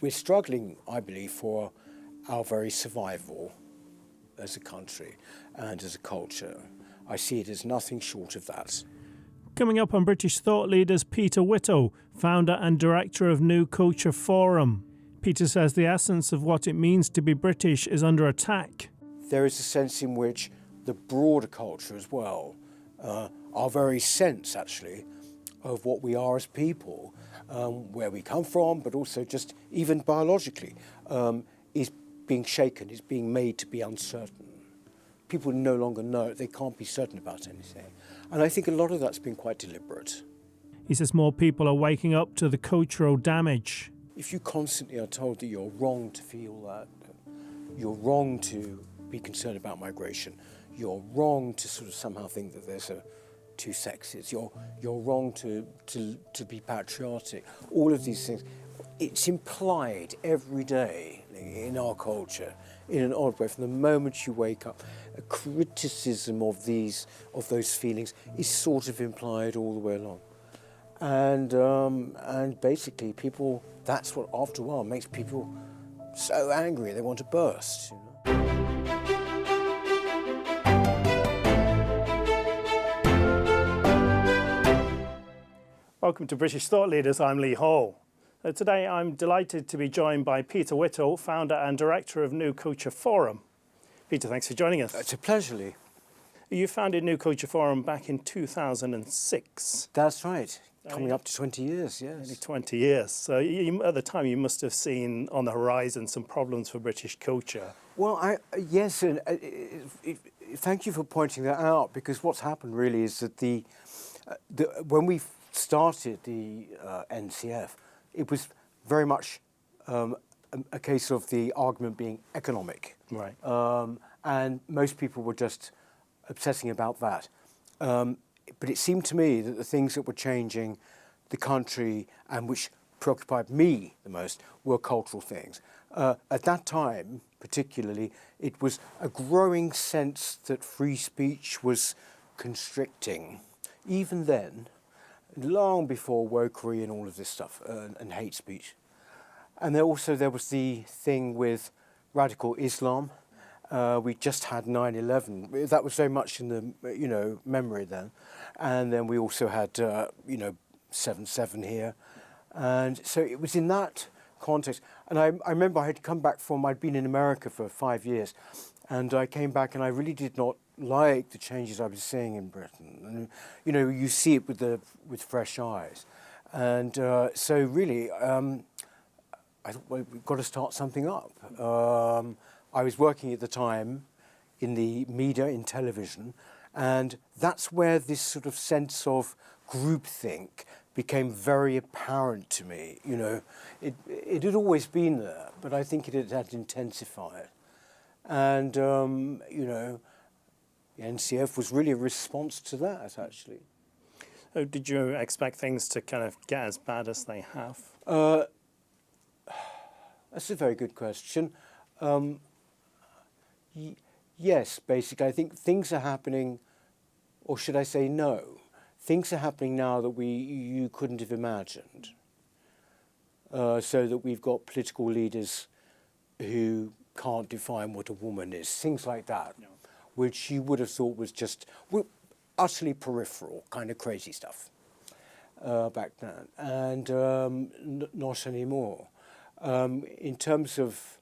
we're struggling, I believe, for our very survival as a country and as a culture. I see it as nothing short of that. Coming up on British Thought Leaders, Peter Whittle, founder and director of New Culture Forum. Peter says the essence of what it means to be British is under attack. There is a sense in which the broader culture as well, our very sense actually of what we are as people, where we come from, but also just even biologically, is being shaken, is being made to be uncertain. People no longer know, they can't be certain about anything. And I think a lot of that's been quite deliberate. He says more people are waking up to the cultural damage. If you constantly are told that you're wrong to feel that, you're wrong to be concerned about migration, you're wrong to sort of somehow think that there's two sexes, you're wrong to be patriotic, all of these things, it's implied every day in our culture in an odd way. From the moment you wake up, a criticism of those feelings is sort of implied all the way along. And basically people, that's what after a while makes people so angry they want to burst. You know? Welcome to British Thought Leaders, I'm Lee Hall. Today I'm delighted to be joined by Peter Whittle, founder and director of New Culture Forum. Peter, thanks for joining us. It's a pleasure, Lee. You founded New Culture Forum back in 2006. That's right. Coming up to 20 years, yes. Nearly 20 years. So at the time you must have seen on the horizon some problems for British culture. Well, yes, and thank you for pointing that out, because what's happened really is that when we started the NCF, it was very much a case of the argument being economic. Right. And most people were just obsessing about that. But it seemed to me that the things that were changing the country and which preoccupied me the most were cultural things. At that time, particularly, it was a growing sense that free speech was constricting. Even then, long before wokery and all of this stuff, and hate speech. And there was the thing with radical Islam. We just had 9/11. That was very much in the memory then. And then we also had 7/7 here. And so it was in that context. And I remember I'd been in America for 5 years, and I came back and I really did not like the changes I was seeing in Britain. And you see it with fresh eyes. And so really, I thought, well, we've got to start something up. I was working at the time in the media, in television, and that's where this sort of sense of groupthink became very apparent to me. It had always been there, but I think it had intensified. And, the NCF was really a response to that, actually. So did you expect things to kind of get as bad as they have? That's a very good question. Yes, basically, I think things are happening, or should I say no, things are happening now that you couldn't have imagined. So that we've got political leaders who can't define what a woman is, things like that, no. Which you would have thought was just utterly peripheral, kind of crazy stuff back then, and not anymore. In terms of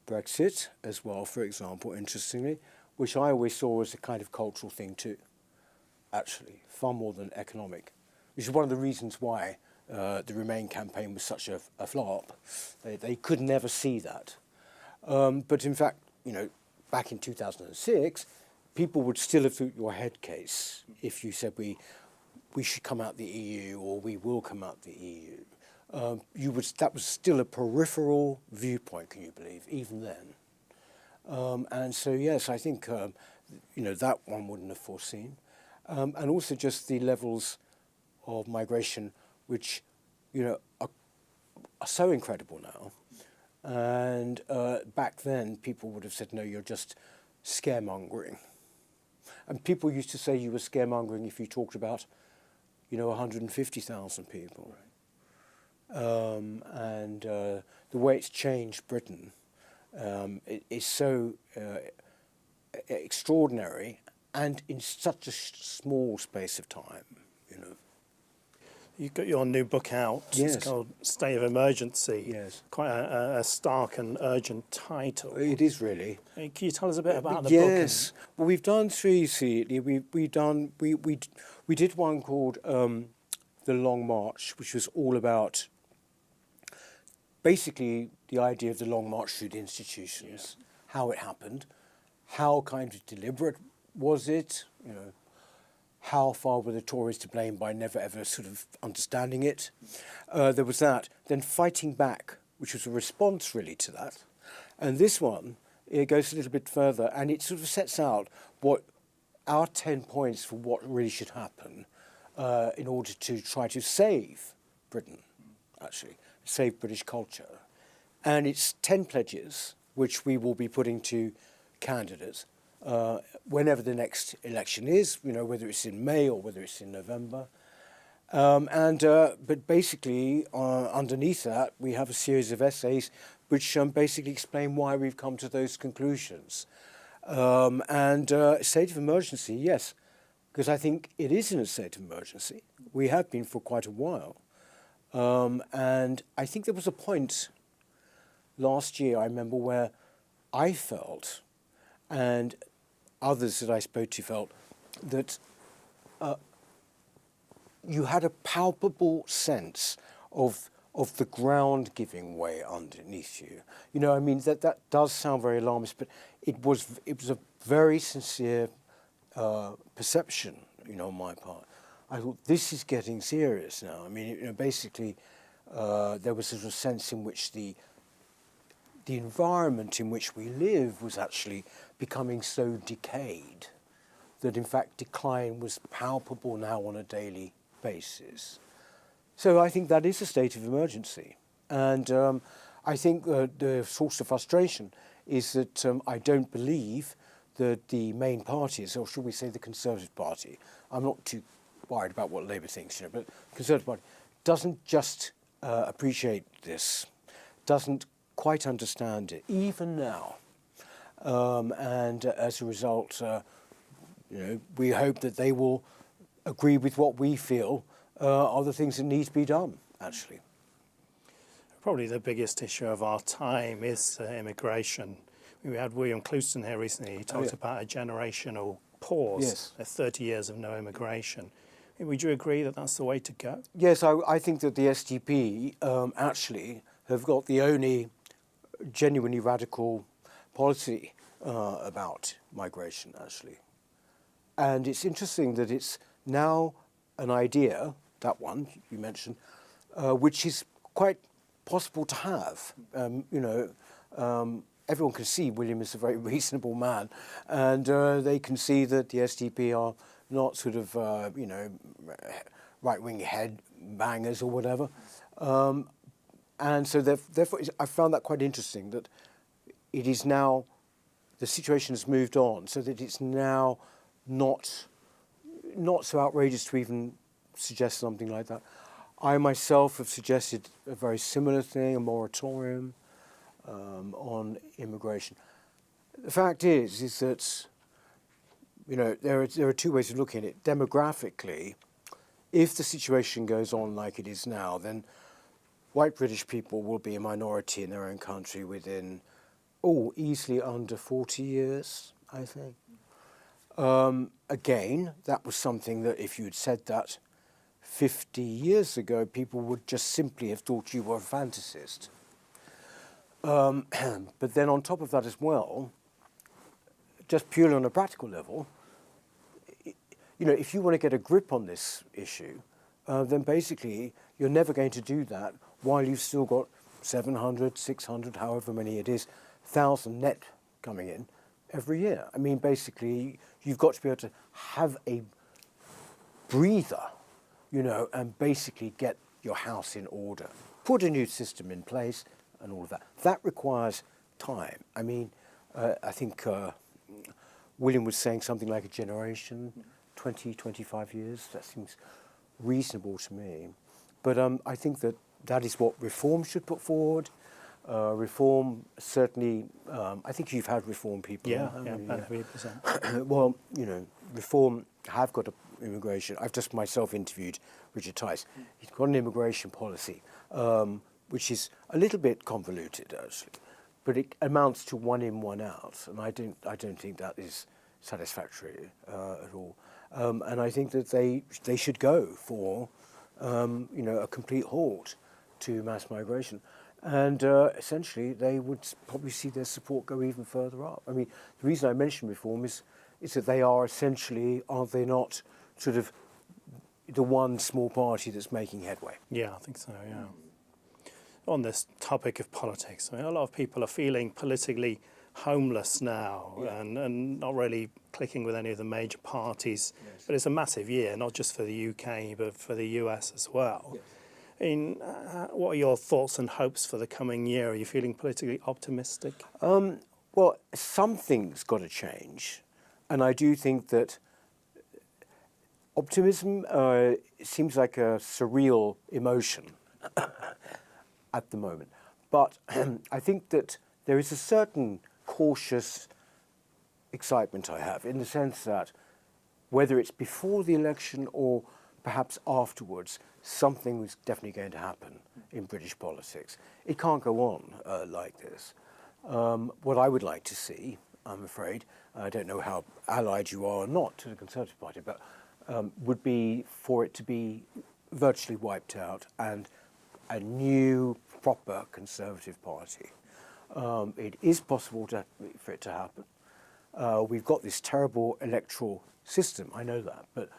Brexit as well, for example, interestingly, which I always saw as a kind of cultural thing too, actually, far more than economic, which is one of the reasons why the Remain campaign was such a flop. They could never see that. But in fact, back in 2006, people would still have thought your head case if you said we should come out the EU or we will come out the EU. That was still a peripheral viewpoint, can you believe, even then. And so, yes, I think, that one wouldn't have foreseen. And also just the levels of migration, which, are so incredible now. And back then, people would have said, no, you're just scaremongering. And people used to say you were scaremongering if you talked about, 150,000 people. Right. and the way it's changed Britain is so extraordinary, and in such a small space of time, you know. You've got your new book out. Yes. It's called State of Emergency. Yes. Quite a stark and urgent title. It is really. Can you tell us a bit about the book? Yes. Well, we've done three. See, we did one called The Long March, which was all about basically the idea of the long march through the institutions, how it happened, how kind of deliberate was it, you know, how far were the Tories to blame by never ever sort of understanding it. There was that. Then Fighting Back, which was a response really to that. And this one, it goes a little bit further, and it sort of sets out what our 10 points for what really should happen in order to try to save Britain, actually, save British culture. And it's 10 pledges, which we will be putting to candidates whenever the next election is, you know, whether it's in May or whether it's in November. But basically, underneath that, we have a series of essays which basically explain why we've come to those conclusions. State of emergency, yes, because I think it is in a state of emergency. We have been for quite a while. And I think there was a point last year, I remember, where I felt, and others that I spoke to felt, that you had a palpable sense of the ground giving way underneath you. You know, I mean, that does sound very alarmist, but it was a very sincere perception, you know, on my part. I thought, this is getting serious now. I mean, you know, basically, there was a sense in which the environment in which we live was actually becoming so decayed that, in fact, decline was palpable now on a daily basis. So I think that is a state of emergency. And I think the source of frustration is that I don't believe that the main parties, or should we say the Conservative Party, I'm not too worried about what Labour thinks, you know, but the Conservative Party doesn't just appreciate this, doesn't quite understand it, even now. And as a result, you know, we hope that they will agree with what we feel are the things that need to be done, actually. Probably the biggest issue of our time is immigration. We had William Clouston here recently. He talked about a generational pause, 30 years of no immigration. Would you agree that that's the way to go? Yes, I think that the SDP actually have got the only genuinely radical policy about migration, actually. And it's interesting that it's now an idea, that one you mentioned, which is quite possible to have. Everyone can see William is a very reasonable man, and they can see that the SDP are not sort of, right-wing head bangers or whatever. And so therefore, I found that quite interesting, that it is now, the situation has moved on, so that it's now not so outrageous to even suggest something like that. I myself have suggested a very similar thing, a moratorium on immigration. The fact is that, you know, there are two ways of looking at it. Demographically, if the situation goes on like it is now, then white British people will be a minority in their own country within, easily under 40 years, I think. Again, that was something that if you had said that 50 years ago, people would just simply have thought you were a fantasist. But then on top of that as well, just purely on a practical level, you know, if you want to get a grip on this issue, then basically you're never going to do that while you've still got 700, 600, however many it is, 1,000 net coming in every year. I mean, basically, you've got to be able to have a breather, you know, and basically get your house in order, put a new system in place and all of that. That requires time. I mean, I think William was saying something like a generation, 20, 25 years. That seems reasonable to me. But I think that that is what Reform should put forward. Reform certainly, I think you've had Reform people. Yeah, about 3%. Well, Reform have got immigration. I've just myself interviewed Richard Tice. He's got an immigration policy, which is a little bit convoluted actually, but it amounts to one in, one out, and I don't think that is satisfactory at all. And I think that they should go for a complete halt to mass migration. And essentially, they would probably see their support go even further up. I mean, the reason I mention Reform is that they are essentially, are they not, sort of the one small party that's making headway? Yeah, I think so, yeah. On this topic of politics, I mean, a lot of people are feeling politically homeless now, and not really clicking with any of the major parties. Yes. But it's a massive year, not just for the UK, but for the US as well. Yes. I mean, what are your thoughts and hopes for the coming year? Are you feeling politically optimistic? Well, something's got to change. And I do think that optimism seems like a surreal emotion at the moment. But I think that there is a certain cautious excitement I have, in the sense that whether it's before the election or perhaps afterwards, something was definitely going to happen in British politics. It can't go on like this. What I would like to see, I'm afraid, I don't know how allied you are or not to the Conservative Party, but would be for it to be virtually wiped out and a new, proper Conservative Party. It is possible for it to happen. We've got this terrible electoral system, I know that, but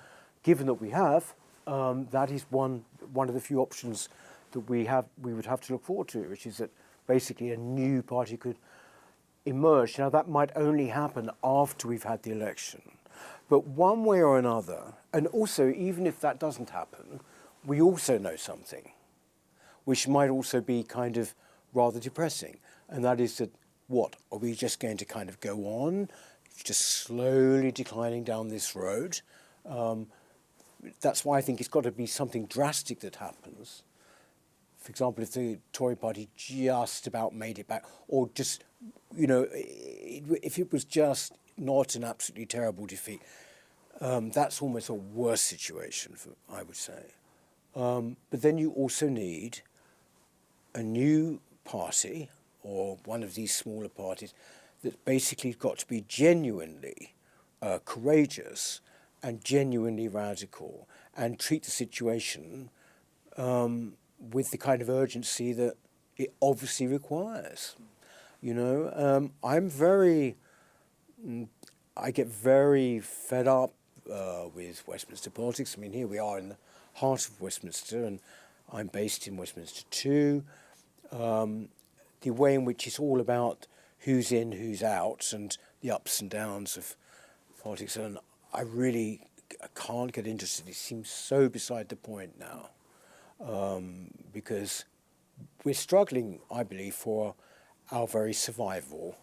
given that we have, that is one of the few options that we would have to look forward to, which is that basically a new party could emerge. Now that might only happen after we've had the election, but one way or another, and also even if that doesn't happen, we also know something, which might also be kind of rather depressing, and that is that what, are we just going to kind of go on, just slowly declining down this road? That's why I think it's got to be something drastic that happens. For example, if the Tory party just about made it back, or just, if it was just not an absolutely terrible defeat, that's almost a worse situation, I would say. But then you also need a new party, or one of these smaller parties, that basically got to be genuinely courageous and genuinely radical, and treat the situation with the kind of urgency that it obviously requires. I get very fed up with Westminster politics. I mean, here we are in the heart of Westminster, and I'm based in Westminster too. The way in which it's all about who's in, who's out, and the ups and downs of politics, and I can't get interested. It seems so beside the point now, because we're struggling, I believe, for our very survival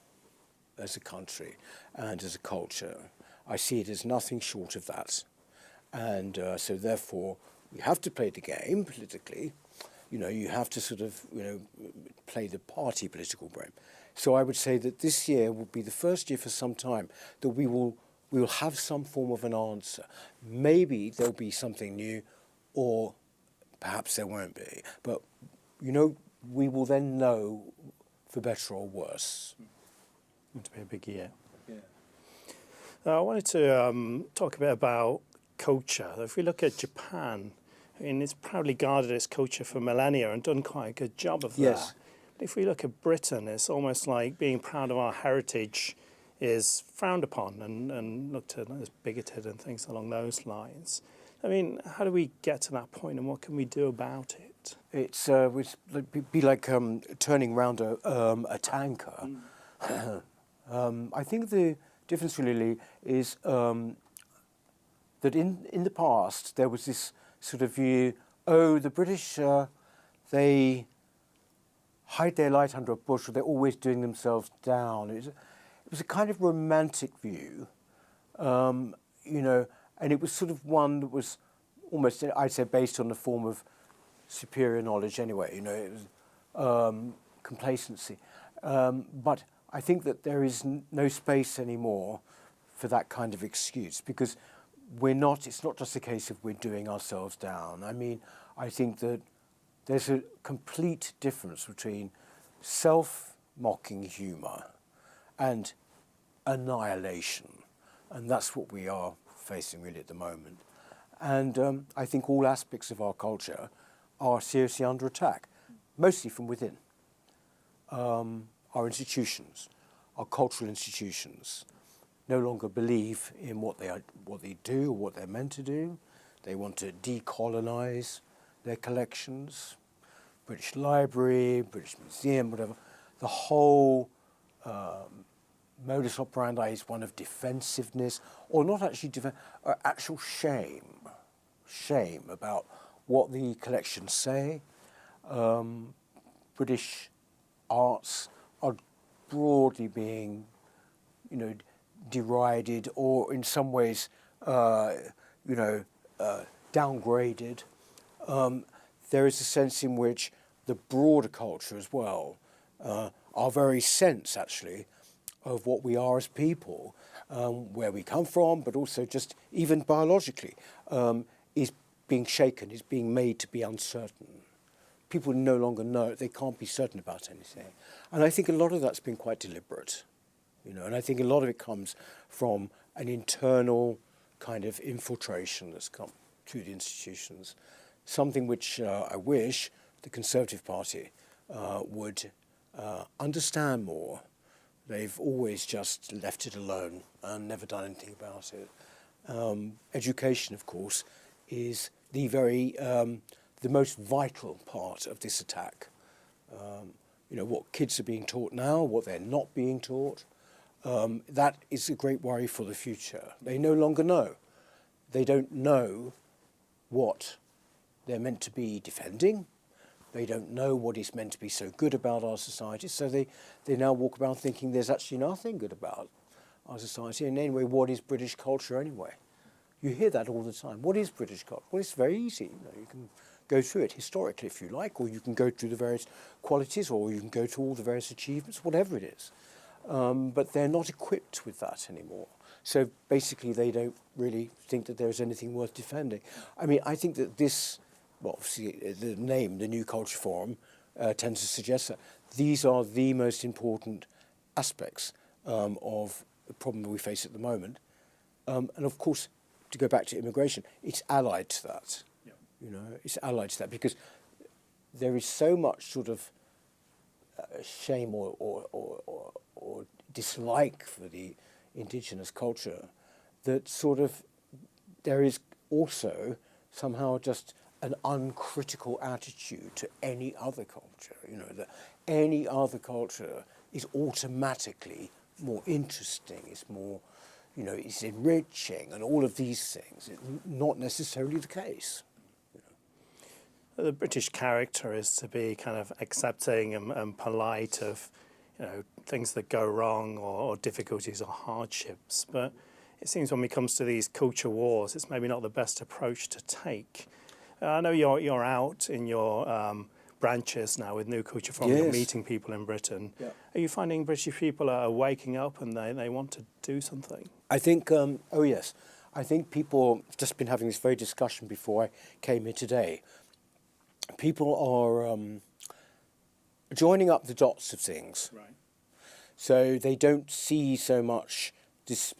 as a country and as a culture. I see it as nothing short of that. And so therefore, we have to play the game politically. You have to sort of, play the party political game. So I would say that this year will be the first year for some time that we will have some form of an answer. Maybe there'll be something new, or perhaps there won't be. But, we will then know for better or worse. Going to be a big year. Yeah. I wanted to talk a bit about culture. If we look at Japan, it's proudly guarded its culture for millennia and done quite a good job of that. Yes. But if we look at Britain, it's almost like being proud of our heritage is frowned upon and looked at as bigoted and things along those lines. I mean, how do we get to that point, and what can we do about it? It would be like turning round a tanker. I think the difference really is that in the past there was this sort of view, the British, they hide their light under a bush, or they're always doing themselves down. It was a kind of romantic view, and it was sort of one that was almost, I'd say, based on a form of superior knowledge anyway. You know, it was, complacency. But I think that there is no space anymore for that kind of excuse, because it's not just a case of we're doing ourselves down. I mean, I think that there's a complete difference between self-mocking humour and annihilation. And that's what we are facing really at the moment. And I think all aspects of our culture are seriously under attack, mostly from within. Our institutions, our cultural institutions, no longer believe in what they do or what they're meant to do. They want to decolonise their collections. British Library, British Museum, whatever. The whole modus operandi is one of defensiveness, or not actually actual shame about what the collections say. British arts are broadly being, you know, derided, or in some ways, downgraded. There is a sense in which the broader culture as well, our very sense actually of what we are as people, where we come from, but also just even biologically, is being shaken, is being made to be uncertain. People no longer know, they can't be certain about anything. And I think a lot of that's been quite deliberate, you know, and I think a lot of it comes from an internal kind of infiltration that's come to the institutions, something which I wish the Conservative Party would understand more. They've always just left it alone and never done anything about it. Education, of course, is the most vital part of this attack. You know, what kids are being taught now, what they're not being taught, that is a great worry for the future. They no longer know. They don't know what they're meant to be defending. They don't know what is meant to be so good about our society. So they now walk around thinking there's actually nothing good about our society. And anyway, what is British culture anyway? You hear that all the time. What is British culture? Well, it's very easy. You know, you can go through it historically if you like, or you can go through the various qualities, or you can go through all the various achievements, whatever it is. But they're not equipped with that anymore. So basically they don't really think that there's anything worth defending. I mean, I think that this, well, obviously the name, the New Culture Forum, tends to suggest that these are the most important aspects of the problem that we face at the moment. And of course, to go back to immigration, it's allied to that. Yeah. You know, it's allied to that because there is so much sort of shame or dislike for the indigenous culture that sort of there is also somehow just an uncritical attitude to any other culture. You know, that any other culture is automatically more interesting, it's more, you know, it's enriching and all of these things. It's not necessarily the case. The British character is to be kind of accepting and polite of, you know, things that go wrong or difficulties or hardships. But it seems when it comes to these culture wars, it's maybe not the best approach to take. I know you're out in your branches now with New Culture Forum. Yes. You're meeting people in Britain. Yeah. Are you finding British people are waking up and they want to do something? I think, oh yes, I think people, I've just been having this very discussion before I came here today. People are joining up the dots of things. Right. So they don't see so much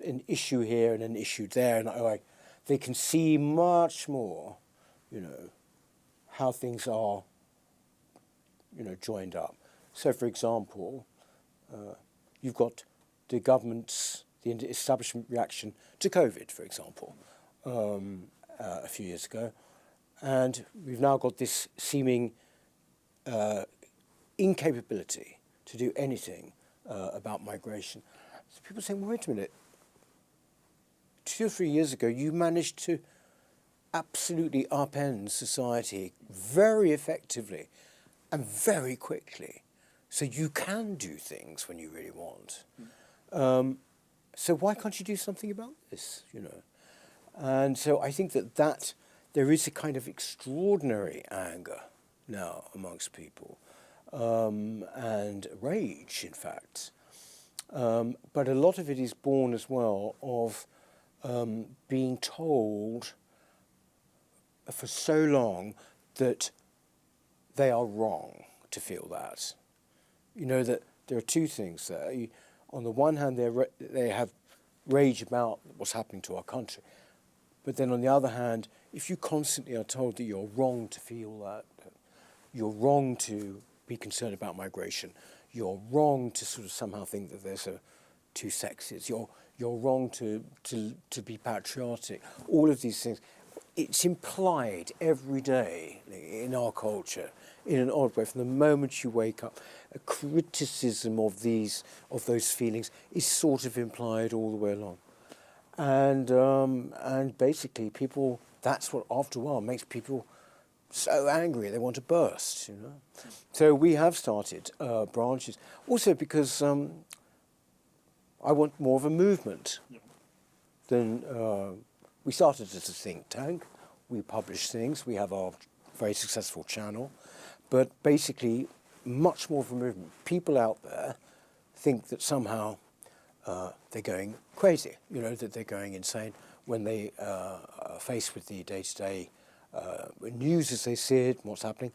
an issue here and an issue there, and they can see much more, you know, how things are, you know, joined up. So, for example, you've got the government's, the establishment reaction to COVID, for example, a few years ago. And we've now got this seeming incapability to do anything about migration. So people are saying, well, wait a minute, 2 or 3 years ago, you managed to absolutely upend society very effectively and very quickly. So you can do things when you really want. So why can't you do something about this, you know? And so I think that there is a kind of extraordinary anger now amongst people, and rage, in fact. But a lot of it is born as well of being told for so long that they are wrong to feel that. You know, that there are two things there. On the one hand, they have rage about what's happening to our country. But then on the other hand, if you constantly are told that you're wrong to feel that, you're wrong to be concerned about migration, you're wrong to sort of somehow think that there's two sexes, you're wrong to be patriotic, all of these things, it's implied every day in our culture in an odd way. From the moment you wake up, a criticism of those feelings is sort of implied all the way along. And basically people, that's what after a while makes people so angry they want to burst, you know. So we have started branches, also because I want more of a movement than we started as a think tank. We publish things. We have our very successful channel, but basically much more of a movement. People out there think that somehow they're going crazy, you know, that they're going insane when they are faced with the day-to-day news as they see it, what's happening.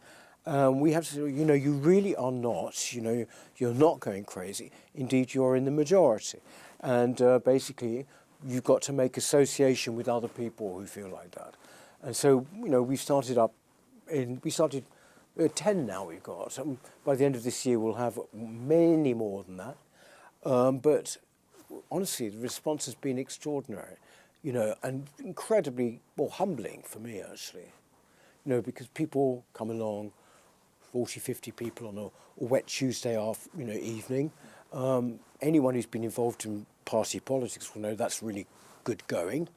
We have to say, you know, you really are not, you know, you're not going crazy. Indeed, you're in the majority. And basically, you've got to make association with other people who feel like that. And so, you know, we started 10 now we've got. By the end of this year, we'll have many more than that. But honestly, the response has been extraordinary, you know, and incredibly, well, humbling for me, actually. You know, because people come along, 40, 50 people on a wet Tuesday evening. Anyone who's been involved in party politics will know that's really good going.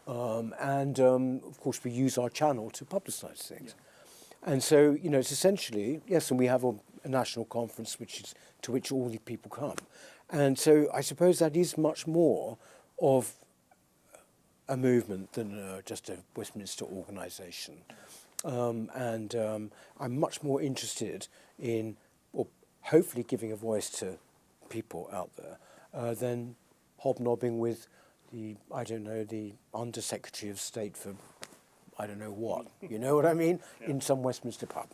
Of course, we use our channel to publicise things. Yeah. And so, you know, it's essentially, yes, and we have a national conference to which all the people come. And so I suppose that is much more of a movement than just a Westminster organisation. I'm much more interested in, or hopefully giving a voice to people out there than hobnobbing with the Under-Secretary of State for I don't know what. You know what I mean? Yeah. In some Westminster pub.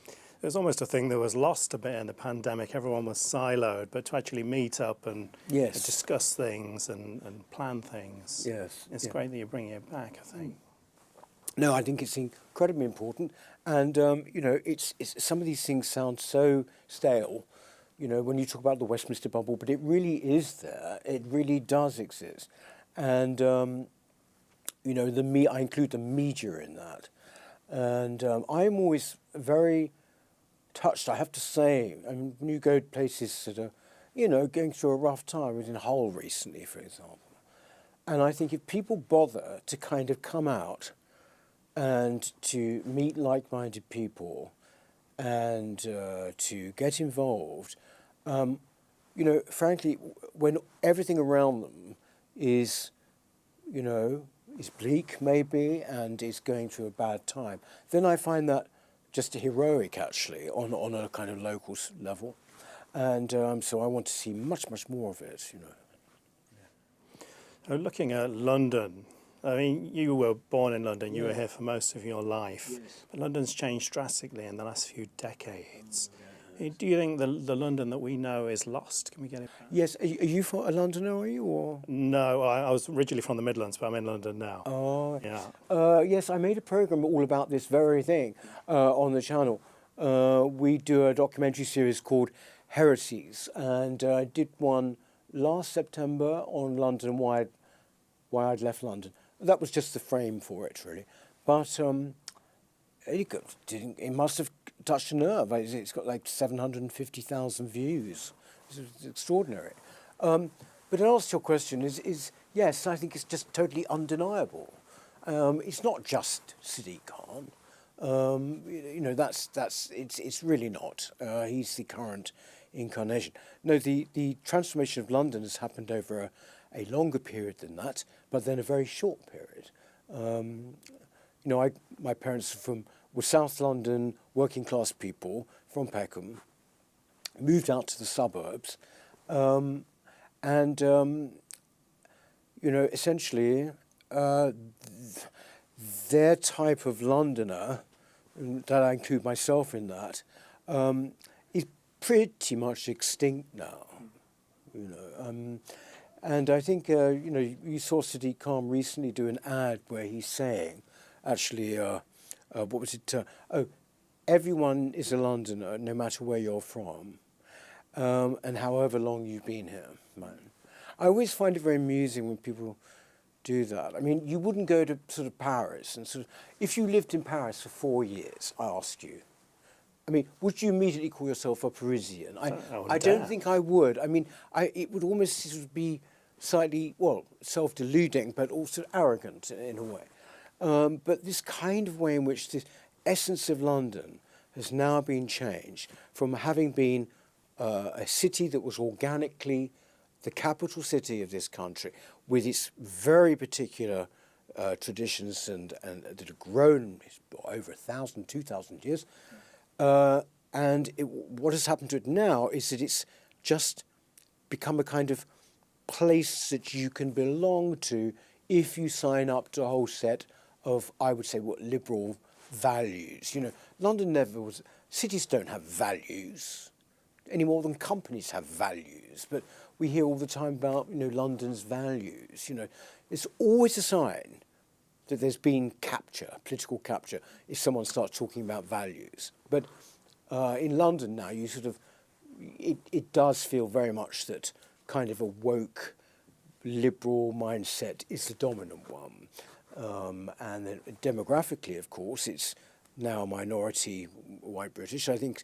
It was almost a thing that was lost a bit in the pandemic. Everyone was siloed, but to actually meet up and discuss things and plan things. Yes. It's great that you're bringing it back, I think. No, I think it's incredibly important. And, you know, it's some of these things sound so stale, you know, when you talk about the Westminster Bubble, but it really is there. It really does exist. And, you know, I include the media in that. And I'm always very touched, I have to say. I mean, when you go to places that are, you know, going through a rough time, I was in Hull recently, for example. And I think if people bother to kind of come out and to meet like-minded people and to get involved, you know, frankly, when everything around them is, you know, is bleak maybe and is going through a bad time, then I find that just heroic, actually, on a kind of local level. And so I want to see much, much more of it, you know. Looking at London, I mean, you were born in London, you were here for most of your life, but London's changed drastically in the last few decades. Do you think the London that we know is lost? Can we get it back? Yes. Are you from a Londoner, are you? Or? No, I was originally from the Midlands, but I'm in London now. Oh. Yeah. Yes, I made a programme all about this very thing on the channel. We do a documentary series called Heresies, and I did one last September on London, why I'd left London. That was just the frame for it, really. But it must have touched a nerve. It's got like 750,000 views. It's extraordinary. But in answer to your question is yes, I think it's just totally undeniable. It's not just Sadiq Khan. You know, it's really not. He's the current incarnation. No, the transformation of London has happened over a longer period than that, but then a very short period. You know, my parents are from were South London working class people from Peckham, moved out to the suburbs, and essentially their type of Londoner, that I include myself in that, is pretty much extinct now. And I think you saw Sadiq Khan recently do an ad where he's saying, actually, what was it? Everyone is a Londoner, no matter where you're from, and however long you've been here, man. I always find it very amusing when people do that. I mean, you wouldn't go to sort of Paris and sort of, if you lived in Paris for 4 years, I asked you, I mean, would you immediately call yourself a Parisian? I don't think I would. I mean, it would almost sort of be slightly, well, self-deluding, but also arrogant in a way. But this kind of way in which the essence of London has now been changed from having been a city that was organically the capital city of this country, with its very particular traditions and that have grown over 1,000, 2,000 years. And what has happened to it now is that it's just become a kind of place that you can belong to if you sign up to a whole set of, I would say, liberal values. London never was. Cities don't have values any more than companies have values. But we hear all the time about, London's values. It's always a sign that there's been capture, political capture, if someone starts talking about values. But in London now, you sort of, it does feel very much that kind of a woke, liberal mindset is the dominant one. And then demographically, of course, it's now a minority white British. I think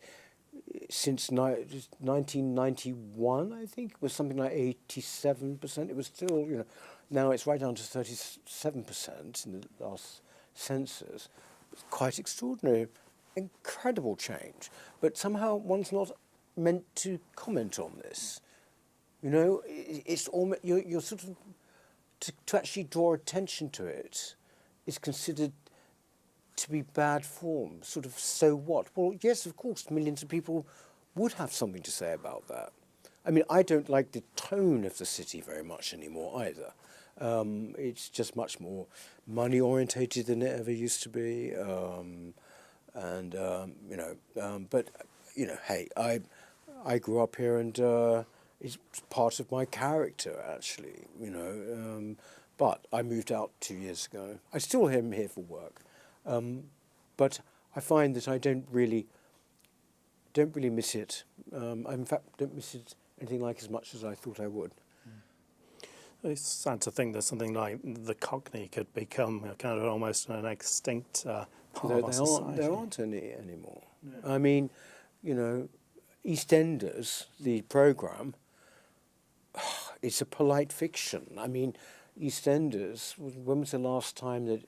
since 1991, I think, it was something like 87%. It was still, now it's right down to 37% in the last census. It's quite extraordinary, incredible change. But somehow one's not meant to comment on this. It's almost, you're sort of, to actually draw attention to it is considered to be bad form, sort of, so what? Well, yes, of course, millions of people would have something to say about that. I mean, I don't like the tone of the city very much anymore either. It's just much more money-orientated than it ever used to be. But, hey, I grew up here and it's part of my character, actually, but I moved out 2 years ago. I still am here for work. But I find that I don't really miss it. I, in fact, don't miss it anything like as much as I thought I would. It's sad to think that something like the Cockney could become kind of almost an extinct part of our society. There aren't any anymore. Yeah. I mean, EastEnders, the programme, it's a polite fiction. I mean, EastEnders, when was the last time that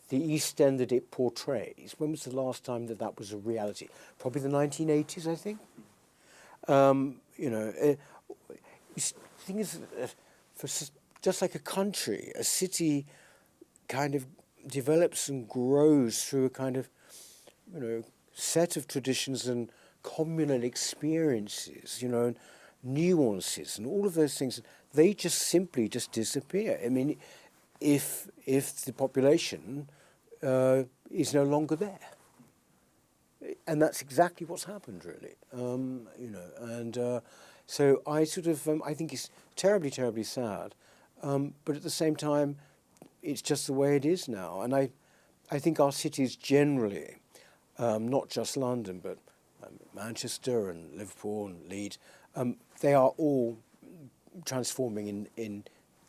the East End that it portrays, when was the last time that was a reality? Probably the 1980s, I think. The thing is, just like a country, a city kind of develops and grows through a kind of, set of traditions and communal experiences, and nuances and all of those things. They just simply disappear. I mean, if the population is no longer there. And that's exactly what's happened, really. So I sort of, I think it's terribly, terribly sad. But at the same time, it's just the way it is now. And I think our cities generally, not just London, but Manchester and Liverpool and Leeds, they are all transforming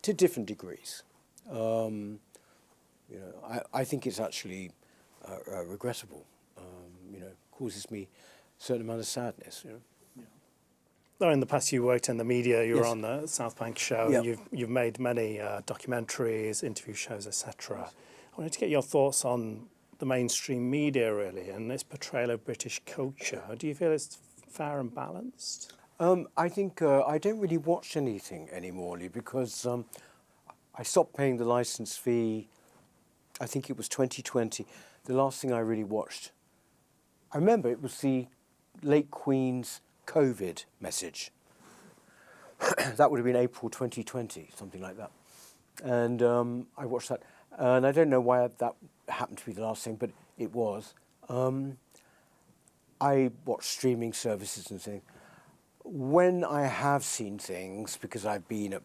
to different degrees. I think it's actually regrettable. Causes me a certain amount of sadness. Though in the past you worked in the media, you were Yes. on the South Bank show, Yep. you've made many documentaries, interview shows, etc. Yes. I wanted to get your thoughts on the mainstream media, really, and its portrayal of British culture. Do you feel it's fair and balanced? I think I don't really watch anything anymore, Lee, because I stopped paying the licence fee. I think it was 2020. the last thing I really watched, I remember it was the late Queen's COVID message. That would have been April 2020, something like that. And I watched that. And I don't know why that happened to be the last thing, but it was. I watch streaming services and things. When I have seen things, because I've been at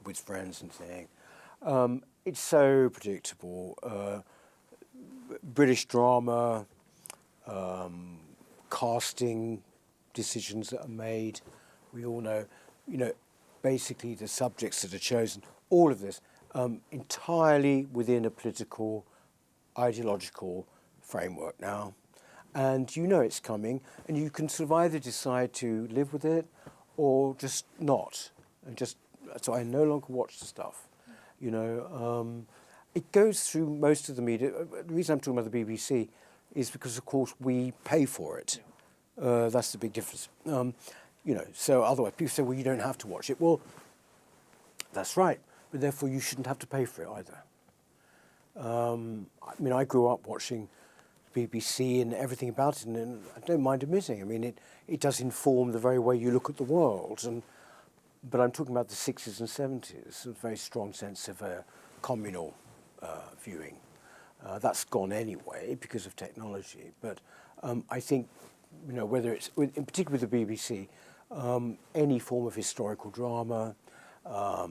with friends and things, it's so predictable. British drama, casting decisions that are made, we all know, basically the subjects that are chosen, all of this, entirely within a political, ideological framework now. And you know it's coming, and you can sort of either decide to live with it or just not. So I no longer watch the stuff. It goes through most of the media. The reason I'm talking about the BBC is because, of course, we pay for it. That's the big difference. So otherwise people say, well, you don't have to watch it. Well, that's right, but therefore you shouldn't have to pay for it either. I grew up watching BBC and everything about it, and I don't mind admitting, it does inform the very way you look at the world. But I'm talking about the 60s and 70s, a very strong sense of communal viewing. That's gone anyway because of technology. But I think, whether it's, in particular with the BBC, any form of historical drama, that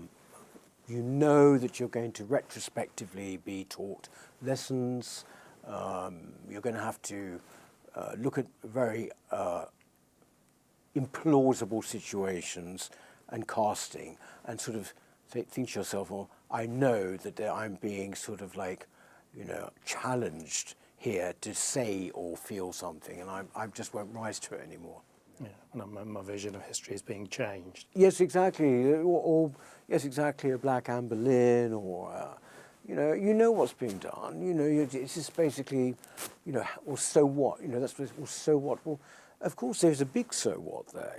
you're going to retrospectively be taught lessons. You're going to have to look at very implausible situations and casting, and sort of think to yourself, well, I know that I'm being sort of like, challenged here to say or feel something, and I just won't rise to it anymore. Yeah, and my vision of history is being changed. Yes, exactly. Or yes, exactly. A Black Anne Boleyn, or what's being done. It's just basically, well, so what? That's well, so what? Well, of course, there's a big so what there.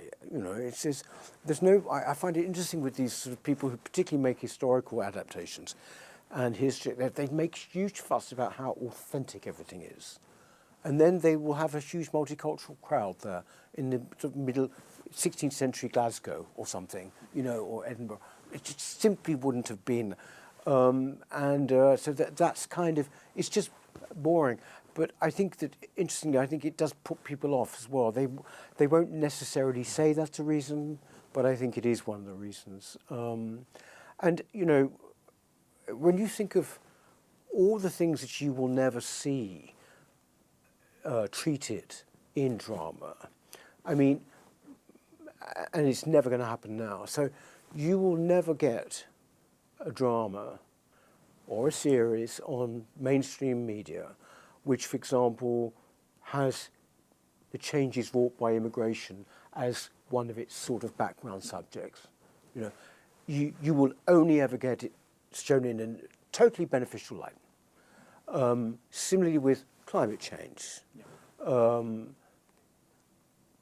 It's just there's no. I find it interesting with these sort of people who particularly make historical adaptations, and history. They make huge fuss about how authentic everything is. And then they will have a huge multicultural crowd there in the sort of middle 16th century Glasgow or something, or Edinburgh. It just simply wouldn't have been. So that's kind of, it's just boring. But I think that, interestingly, it does put people off as well. They won't necessarily say that's a reason, but I think it is one of the reasons. When you think of all the things that you will never see treated in drama, and it's never going to happen now. So you will never get a drama or a series on mainstream media which, for example, has the changes wrought by immigration as one of its sort of background subjects. You will only ever get it shown in a totally beneficial light. Similarly with climate change.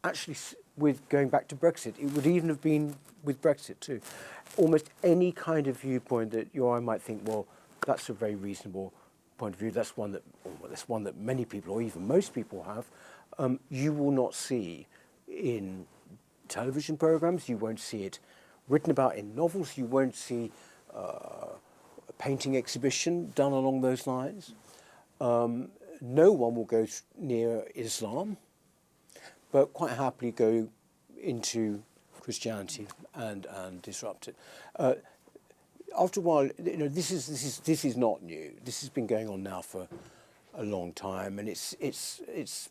Actually, with going back to Brexit, it would even have been with Brexit too. Almost any kind of viewpoint that you or I might think, well, that's a very reasonable point of view. That's one that many people, or even most people, have. You will not see in television programs. You won't see it written about in novels. You won't see a painting exhibition done along those lines. No one will go near Islam, but quite happily go into Christianity and disrupt it. After a while, this is not new. This has been going on now for a long time, and it's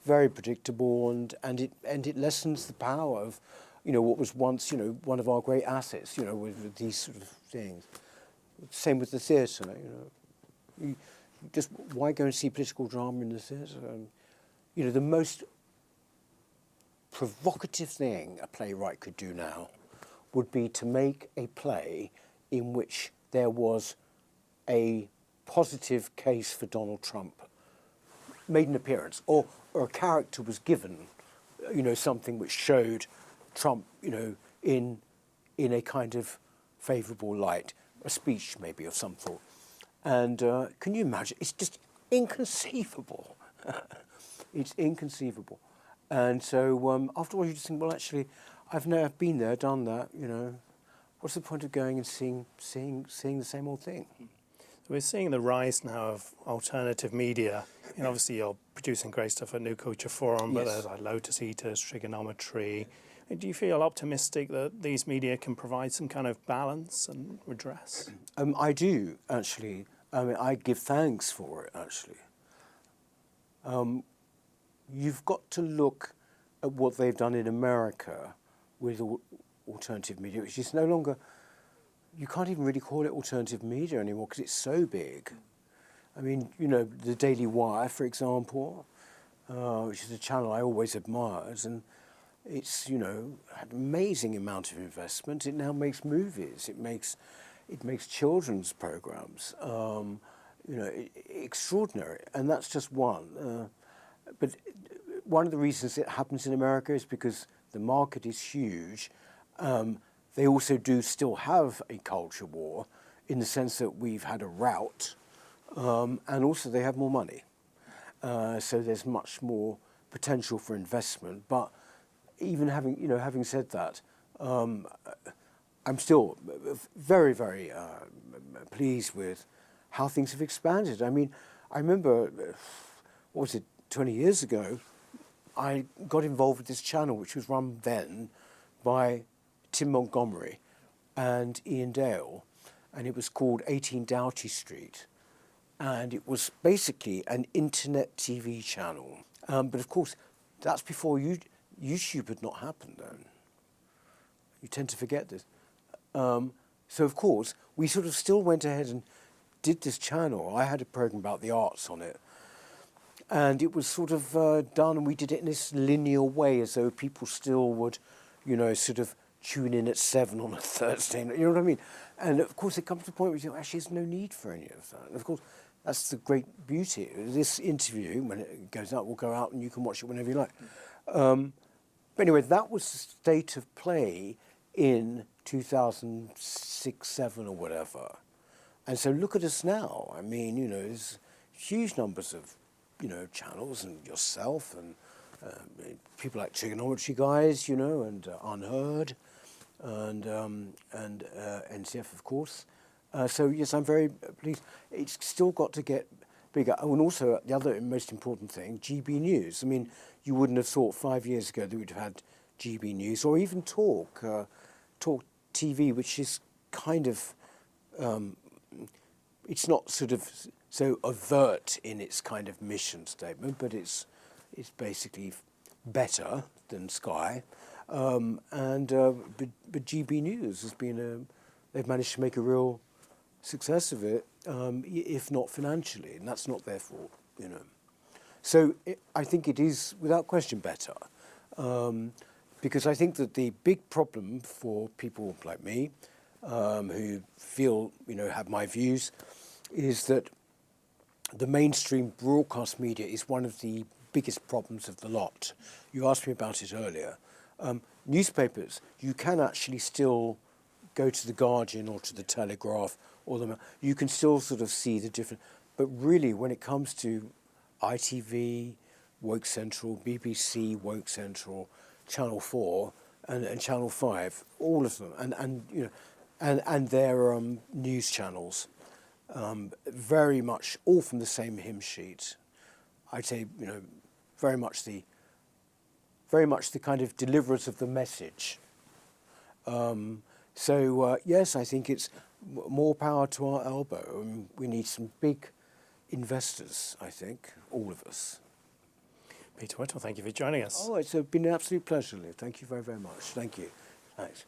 very predictable, and it lessens the power of what was once one of our great assets. With these sort of things. Same with the theatre. Just why go and see political drama in the theatre? The most provocative thing a playwright could do now would be to make a play in which there was a positive case for Donald Trump made an appearance, or a character was given, something which showed Trump, in a kind of favourable light, a speech maybe of some sort. And can you imagine? It's just inconceivable. It's inconceivable. And so after all, you just think, well, actually, I've been there, done that, you know. What's the point of going and seeing the same old thing? We're seeing the rise now of alternative media. You know, obviously, you're producing great stuff at New Culture Forum, but there's like Lotus Eaters, Trigonometry. Do you feel optimistic that these media can provide some kind of balance and redress? I do, actually. I mean, I give thanks for it, actually. You've got to look at what they've done in America with alternative media, which is no longer, you can't even really call it alternative media anymore because it's so big. I mean, you know, the Daily Wire, for example, which is a channel I always admired, and it's, you know, had an amazing amount of investment. It now makes movies. It makes children's programs. You know, extraordinary. And that's just one. But one of the reasons it happens in America is because the market is huge. They also do still have a culture war in the sense that we've had a rout, and also they have more money. So there's much more potential for investment. But even having said that, I'm still very, very pleased with how things have expanded. I mean, I remember, 20 years ago, I got involved with this channel, which was run then by Tim Montgomery and Ian Dale, and it was called 18 Doughty Street, and it was basically an internet TV channel. But of course, that's before YouTube had not happened then. You tend to forget this. So of course, we sort of still went ahead and did this channel. I had a program about the arts on it. And it was sort of done, and we did it in this linear way, as though people still would, you know, sort of tune in at 7 on a Thursday. You know what I mean? And of course, it comes to a point where you think, actually, there's no need for any of that. And of course, that's the great beauty. This interview, when it goes out, will go out, and you can watch it whenever you like. But anyway, that was the state of play in 2006, 7 or whatever. And so look at us now. I mean, you know, there's huge numbers of, you know, channels, and yourself, and people like Trigonometry guys, you know, and Unheard, and NCF, of course. So yes, I'm very pleased. It's still got to get bigger. Oh, and also the other most important thing, GB News. I mean, you wouldn't have thought 5 years ago that we'd have had GB News, or even Talk TV, which is kind of, it's not sort of so overt in its kind of mission statement, but it's basically better than Sky. But GB News has been they've managed to make a real success of it, if not financially, and that's not their fault, you know. So I think it is without question better, because I think that the big problem for people like me, who feel, you know, have my views, is that the mainstream broadcast media is one of the biggest problems of the lot. You asked me about it earlier. Newspapers, you can actually still go to the Guardian or to the Telegraph, or you can still sort of see the different. But really, when it comes to ITV, Woke Central, BBC, Woke Central, Channel 4, and Channel 5, all of them, and you know, and their news channels. Very much all from the same hymn sheet. I'd say, you know, very much the kind of deliverers of the message. Yes, I think it's more power to our elbow. We need some big investors, I think, all of us. Peter Whittle, thank you for joining us. Oh, it's been an absolute pleasure, Liv. Thank you very, very much. Thank you. Thanks.